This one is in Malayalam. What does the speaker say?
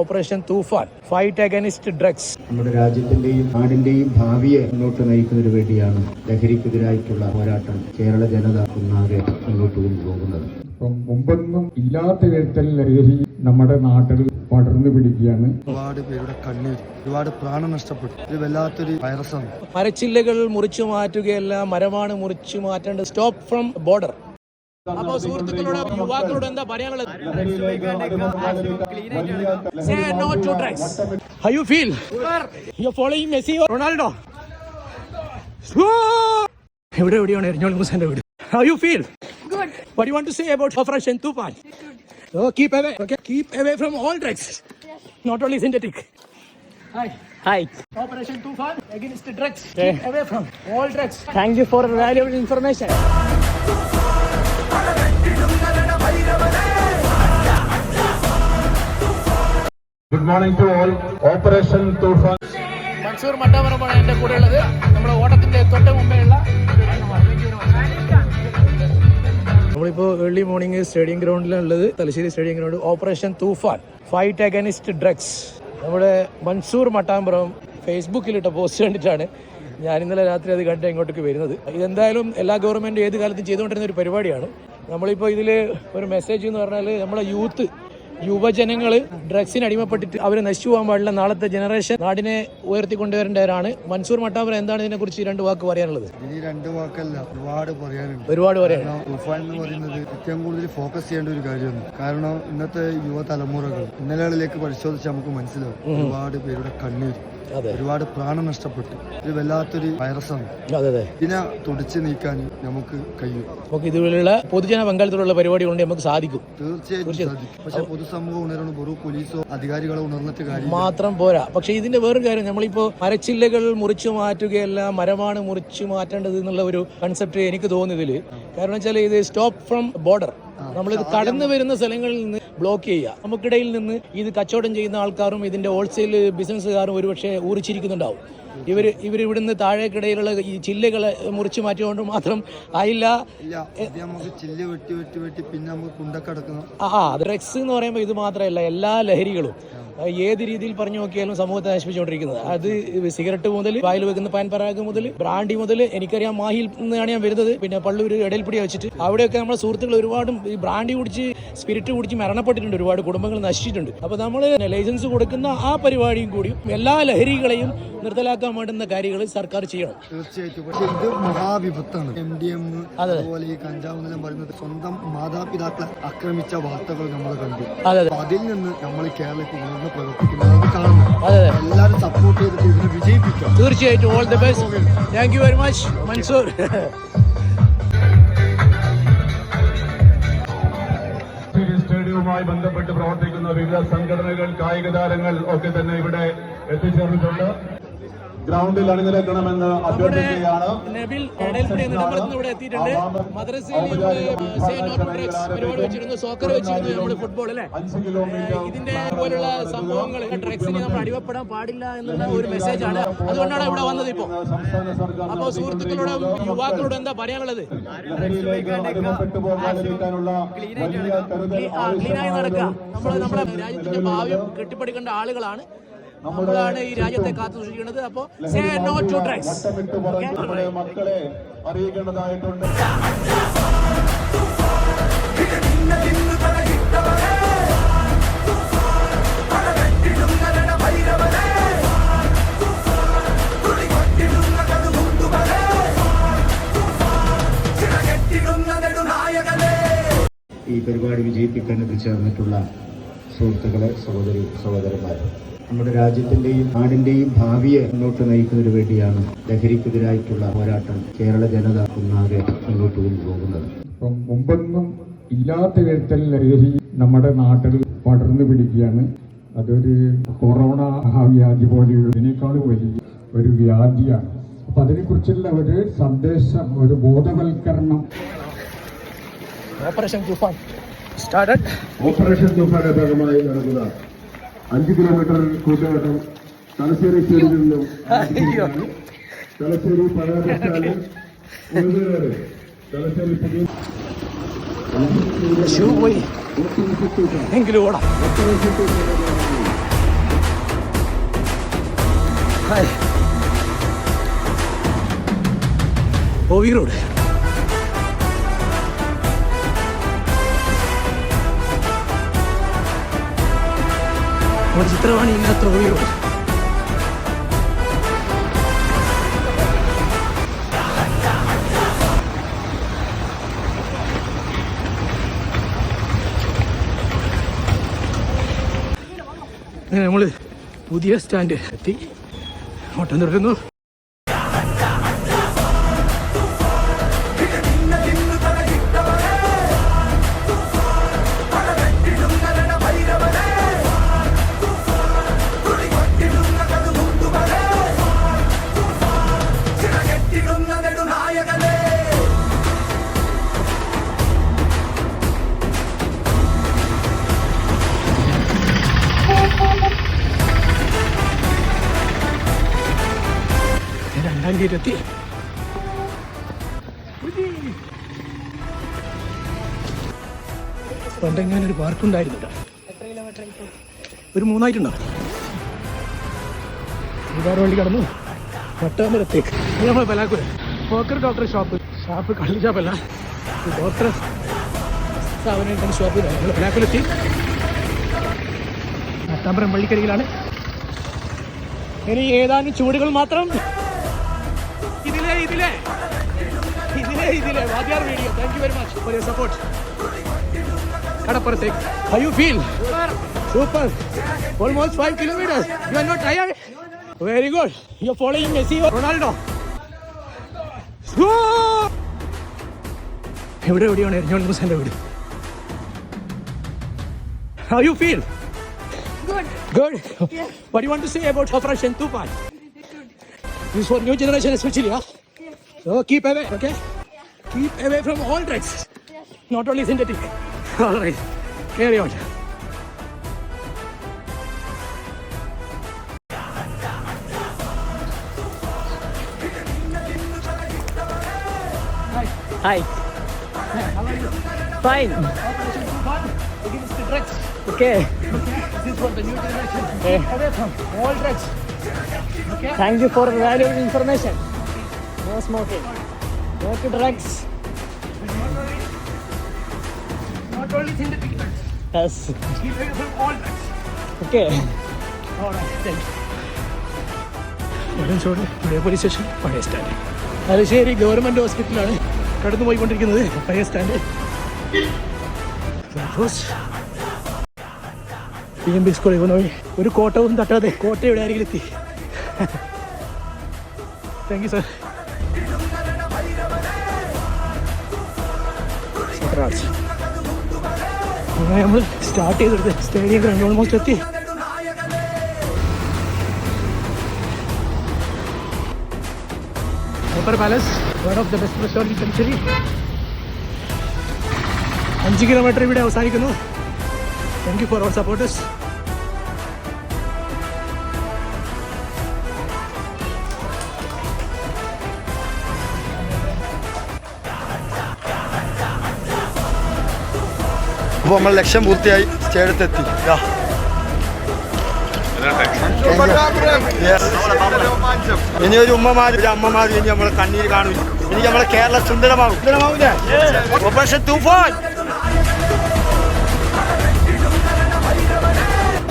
ഓപ്പറേഷൻ തൂഫാൻ, ഫൈറ്റ് അഗൈൻസ്റ്റ് ഡ്രഗ്സ്. നമ്മുടെ രാജ്യത്തിന്റെയും നാടിന്റെയും ഭാവിയെ മുന്നോട്ട് നയിക്കുന്നതിന് വേണ്ടിയാണ് ലഹരിക്കെതിരായിട്ടുള്ള പോരാട്ടം കേരള ജനത ഒന്നാകെ മുന്നോട്ട് കൊണ്ടുപോകുന്നത്. മുമ്പൊന്നും ഇല്ലാത്ത വിധത്തിൽ ലഹരി നമ്മുടെ നാട്ടിൽ പടർന്നു പിടിക്കുകയാണ്. ഒരുപാട് പേരുടെ കണ്ണീർ, ഒരുപാട് പ്രാണം നഷ്ടപ്പെട്ടു. ഇത് വല്ലാത്തൊരു വൈറസാണ്. മരച്ചില്ലകൾ മുറിച്ചു മാറ്റുകയല്ല, മരമാണ് മുറിച്ചു മാറ്റേണ്ടത്. Stop from border. അപ്പോൾ സുഹൃത്തുക്കളോട്, യുവാക്കളോട് എന്താ പറയാനുള്ളത്? Say no to drugs. How you feel? You're following Messi or Ronaldo? എവിടെയാണ് എറിഞ്ഞോൾ മുസന്റെ വീട്? How you feel? Good. What do you want to say about Operation Tufan? Oh, keep away. Okay, keep away from all drugs. Yes. Not only synthetic. Hi. Operation Tufan against drugs. Keep away from all drugs. Thank you for valuable information. Good morning to all. Operation Tufan. Mansoor മട്ടാമറമാണ് എൻ്റെ കൂടെ ഉള്ളത്. നമ്മുടെ ഓട്ടത്തിന്റെ തൊട്ട് മുമ്പേയുള്ള നമ്മളിപ്പോൾ ഏർലി മോർണിംഗ് സ്റ്റേഡിയം ഗ്രൗണ്ടിലാണ് ഉള്ളത്. Thalassery stadium ground. ഓപ്പറേഷൻ തൂഫാൻ, ഫൈറ്റ് അഗൈൻസ്റ്റ് ഡ്രഗ്സ്. നമ്മുടെ മൻസൂർ മട്ടാമ്പുറം ഫേസ്ബുക്കിലിട്ട പോസ്റ്റ് കണ്ടിട്ടാണ് ഞാൻ ഇന്നലെ രാത്രി അത് കണ്ട് ഇങ്ങോട്ടേക്ക് വരുന്നത്. ഇതെന്തായാലും എല്ലാ ഗവൺമെൻറ്റും ഏത് കാലത്തും ചെയ്തുകൊണ്ടിരുന്ന ഒരു പരിപാടിയാണ്. നമ്മളിപ്പോൾ ഇതിൽ ഒരു മെസ്സേജ് എന്ന് പറഞ്ഞാൽ നമ്മളെ യുവജനങ്ങൾ ഡ്രഗ്സിന് അടിമപ്പെട്ടിട്ട് അവർ നശിച്ചു പോകാൻ പാടില്ല. നാളത്തെ ജനറേഷൻ നാടിനെ ഉയർത്തിക്കൊണ്ടുവരേണ്ടവരാണ്. മൻസൂർ മട്ടാമ്പുറം എന്താണ് ഇതിനെക്കുറിച്ച് രണ്ട് വാക്ക് പറയാനുള്ളത്? ഇനി രണ്ട് വാക്കല്ല, ഒരുപാട് പറയാനുണ്ട്. തൂഫാൻ എന്ന് പറയുന്നത് ഏറ്റവും കൂടുതൽ ഫോക്കസ് ചെയ്യേണ്ട ഒരു കാര്യമാണ്. കാരണം ഇന്നത്തെ യുവതലമുറകൾ ഇന്നലകളിലേക്ക് പരിശോധിച്ച് നമുക്ക് മനസ്സിലാവും ഒരുപാട് പേരുടെ കണ്ണീർ, ഒരുപാട് പ്രാണം നഷ്ടപ്പെട്ടു. ഇത് വല്ലാത്തൊരു വൈറസാണ്. ഇതിനെ തുടച്ചു നീക്കാൻ നമുക്ക് കഴിയും. ഇതുപോലുള്ള പൊതുജന പങ്കാളിത്തമുള്ള പരിപാടികളുണ്ട്, നമുക്ക് സാധിക്കും. തീർച്ചയായിട്ടും സാധിക്കും. പക്ഷെ പൊതുസമൂഹം ഉണരണം. വെറും പോലീസോ അധികാരികളോ ഉണർന്നിട്ട് കാര്യം മാത്രം പോരാ. പക്ഷെ ഇതിന്റെ വേറൊരു കാര്യം, നമ്മളിപ്പോ മരച്ചില്ലകൾ മുറിച്ചു മാറ്റുകയല്ല, മരമാണ് മുറിച്ചു മാറ്റേണ്ടത് എന്നുള്ള ഒരു കൺസെപ്റ്റ് എനിക്ക് തോന്നിയതില്. കാരണം വെച്ചാൽ ഇത് സ്റ്റോപ്പ് ഫ്രം ബോർഡർ. നമ്മളിത് കടന്നു വരുന്ന സ്ഥലങ്ങളിൽ നിന്ന് ബ്ലോക്ക് ചെയ്യുക. നമുക്കിടയിൽ നിന്ന് ഇത് കച്ചവടം ചെയ്യുന്ന ആൾക്കാരും ഇതിന്റെ ഹോൾസെയിൽ ബിസിനസ്സുകാരും ഒരുപക്ഷെ ഊറിച്ചിരിക്കുന്നുണ്ടാവും. ഇവർ ഇവിടുന്ന് താഴേക്കിടയിലുള്ള ഈ ചില്ലകളെ മുറിച്ചു മാറ്റിക്കൊണ്ട് മാത്രം ആയില്ല. ചില്ല് വെട്ടി വെട്ടി വെട്ടി പിന്നെ നമുക്ക് കുണ്ടക്കടക്കണം. ഡ്രഗ്സ് എന്ന് പറയുമ്പോൾ ഇത് മാത്രമല്ല, എല്ലാ ലഹരികളും ഏത് രീതിയിൽ പറഞ്ഞു നോക്കിയാലും സമൂഹത്തെ നശിപ്പിച്ചുകൊണ്ടിരിക്കുന്നത്. അത് സിഗരറ്റ് മുതൽ, വായിൽ വെക്കുന്ന പാൻ പരാഗ് മുതൽ, ബ്രാൻഡി മുതൽ. എനിക്കറിയാം, മാഹിയിൽ നിന്നാണ് ഞാൻ വരുന്നത്. പിന്നെ പള്ളൂർ ഇടയിൽപ്പിടി വെച്ചിട്ട് അവിടെയൊക്കെ നമ്മുടെ സുഹൃത്തുക്കൾ ഒരുപാടും ഈ ബ്രാൻഡി കുടിച്ച് സ്പിരിറ്റ് കുടിച്ച് മരണപ്പെട്ടിട്ടുണ്ട്. ഒരുപാട് കുടുംബങ്ങൾ നശിച്ചിട്ടുണ്ട്. അപ്പോൾ നമ്മൾ ലൈസൻസ് കൊടുക്കുന്ന ആ പരിപാടിയും കൂടിയും എല്ലാ ലഹരികളെയും നിർത്തലാക്കാൻ വേണ്ടുന്ന കാര്യങ്ങൾ സർക്കാർ ചെയ്യണം. തീർച്ചയായിട്ടും. പക്ഷേ ഇത് മഹാവിപത്താണ്. MDM അതുപോലെ ഈ കഞ്ചാവ് എന്നെല്ലാം പറയുന്നത് സ്വന്തം മാതാപിതാക്കളെ ആക്രമിച്ച വാർത്തകൾ നമ്മൾ കണ്ടു. അതിൽ നിന്ന് നമ്മൾ കേരളത്തിൽ പ്രവർത്തിക്കുന്നത് കാണുന്നു. എല്ലാവരും സപ്പോർട്ട് ചെയ്തിട്ട് ഇതിനെ വിജയിപ്പിക്കാം. തീർച്ചയായിട്ടും. All the best. Thank you very much Mansoor. സ്റ്റേഡിയവുമായി ബന്ധപ്പെട്ട് പ്രവർത്തിക്കുന്ന വിവിധ സംഘടനകൾ, കായിക താരങ്ങൾ ഒക്കെ തന്നെ ഇവിടെ എത്തിച്ചേർന്നിട്ടുണ്ട്. ഗ്രൗണ്ടിൽ അണിനിരക്കണമെന്ന് അഭ്യർത്ഥിക്കുകയാണ്. സോക്കർ വെച്ചിരുന്നു, നമ്മൾ ഫുട്ബോൾ അല്ലേ. ഇതിന്റെ പോലുള്ള സംഭവങ്ങൾ ഡ്രഗ്സിന് നമ്മൾ അടിമപ്പെടാൻ പാടില്ല എന്നുള്ള ഒരു മെസ്സേജാണ്. അതുകൊണ്ടാണ് ഇവിടെ വന്നത്. ഇപ്പോ അപ്പോൾ സുഹൃത്തുക്കളോട്, യുവാക്കളോട് എന്താ പറയാനുള്ളത്? ക്ലീനായി നടക്കുക. നമ്മുടെ രാജ്യത്തിന്റെ ഭാവി കെട്ടിപ്പടുക്കേണ്ട ആളുകളാണ് നമ്മളാണ് ഈ രാജ്യത്തെ കാത്തു സൂക്ഷിക്കുന്നത്. അപ്പോൾ സേ നോ ടു ഡ്രഗ്സ്. മക്കളെ അറിയിക്കേണ്ടതായിട്ടുണ്ട്. ഈ പരിപാടി വിജയിപ്പിക്കാൻ എത്തിച്ചേർന്നിട്ടുള്ള സുഹൃത്തുക്കളെ, സഹോദരന്മാരെ, നമ്മുടെ രാജ്യത്തിന്റെയും നാടിന്റെയും ഭാവിയെ മുന്നോട്ട് നയിക്കുന്നതിന് വേണ്ടിയാണ് ലഹരിക്കെതിരായിട്ടുള്ള പോരാട്ടം കേരള ജനത ഒന്നാകെ മുന്നോട്ട് കൊണ്ടുപോകുന്നത്. മുമ്പൊന്നും ഇല്ലാത്ത വിധത്തിൽ ലഹരി നമ്മുടെ നാട്ടിൽ പടർന്നു പിടിക്കുകയാണ്. അതൊരു കൊറോണ മഹാവ്യാധി പോലെയുള്ളതിനേക്കാൾ വലിയ ഒരു വ്യാധിയാണ്. അപ്പൊ അതിനെക്കുറിച്ചുള്ള ഒരു സന്ദേശം, ഒരു ബോധവൽക്കരണം. ഓപ്പറേഷൻ തൂഫാൻ സ്റ്റാർട്ടഡ്. ഓപ്പറേഷൻ തൂഫാന്റെ ഭാഗമായി നടക്കുന്ന 5 കിലോമീറ്റർ കൂട്ടുകെട്ടം തലശ്ശേരി സ്റ്റേഡിയത്തിൽ നിന്നും തലശ്ശേരി പഴയ ബസ് സ്റ്റാൻഡ് തലശ്ശേരി പുതിയ ഷൂ പോയി എങ്കിലും ഓടാം. Hi OV road. നമ്മുടെ ചിത്രവാണി ഇല്ലാത്ത OV റോഡ്. നമ്മൾ പുതിയ സ്റ്റാൻഡ് എത്തി. ഓട്ടം തുടരുന്നു. രണ്ടാം തീയതി പണ്ടെങ്ങനെ ഒരു പാർക്കുണ്ടായിരുന്നു. ഒരു 3 ആയിട്ടുണ്ടോ? ഒരുപാട് വണ്ടി കടന്നു പട്ടാമ്പലത്തേക്ക്. നമ്മളെ ബലാക്കൂർ പോക്കർ ഡോക്ടർ ഷാപ്പ് കള്ളി ഷാപ്പല്ല, ഡോക്ടർ സ്ഥാപനം ഷോപ്പ്. നമ്മൾ ബലാക്കൂരെത്തി. പട്ടാമ്പലം പള്ളിക്കരികിലാണ്. ഇനി ഏതാനും ചൂടുകൾ മാത്രം. ഇതിലെ വാദ്യാർ video. Thank you very much for your support. കടപ്പുറത്തേക്ക്. How you feel? Super. Almost 5 kilometers. You are not tired? Very good. You are following Messi or Ronaldo? എവിടെയാണ് എറിഞ്ഞോണ്ട് മുസന്റെ വീട്? How you feel? Good. Yeah. What do you want to say about Operation Tufan? This is for new generation especially, huh? Yes. So keep away, okay? Yeah. Keep away from all drugs. Yes. Not only synthetic. All right. Carry on. Hi. How are you? Fine. Operation Tufan against the drugs. Okay. This is for the new generation. Okay. Away from all drugs. Okay. Thank you for valuable information. No smoking. No to drugs. Not only synthetic drugs. Yes. Keep away from all drugs. Okay. All right. Thank you. പഴയ പോലീസ് സ്റ്റേഷൻ, പഴയ സ്റ്റാൻഡ്. തലശ്ശേരി ഗവൺമെൻറ് ഹോസ്പിറ്റലാണ് കടന്നു പോയിക്കൊണ്ടിരിക്കുന്നത്. പഴയ സ്റ്റാൻഡ്. PMB സ്കൂളിൽ പോകുന്ന വഴി ഒരു കോട്ടവും തട്ടാതെ കോട്ടയുടെ അരികിലെത്തി. Thank you sir. അങ്ങനെ നമ്മൾ സ്റ്റാർട്ട് ചെയ്തെടുത്ത് സ്റ്റേഡിയം ഗ്രൗണ്ട് ഓൾമോസ്റ്റ് എത്തി. Opera Palace, one of the best restaurants in Thalassery. 5 kilometer ഇവിടെ അവസാനിക്കുന്നു. Thank you for all supporters. അപ്പോൾ നമ്മൾ ലക്ഷ്യം പൂർത്തിയായി, സ്റ്റേഡിയത്തെത്തി. ഇനി ഒരു അമ്മമാരും ഇനി നമ്മളെ കണ്ണീര് കാണും. ഇനി നമ്മളെ കേരള സുന്ദരമാകും. ഓപ്പറേഷൻ തൂഫാൻ.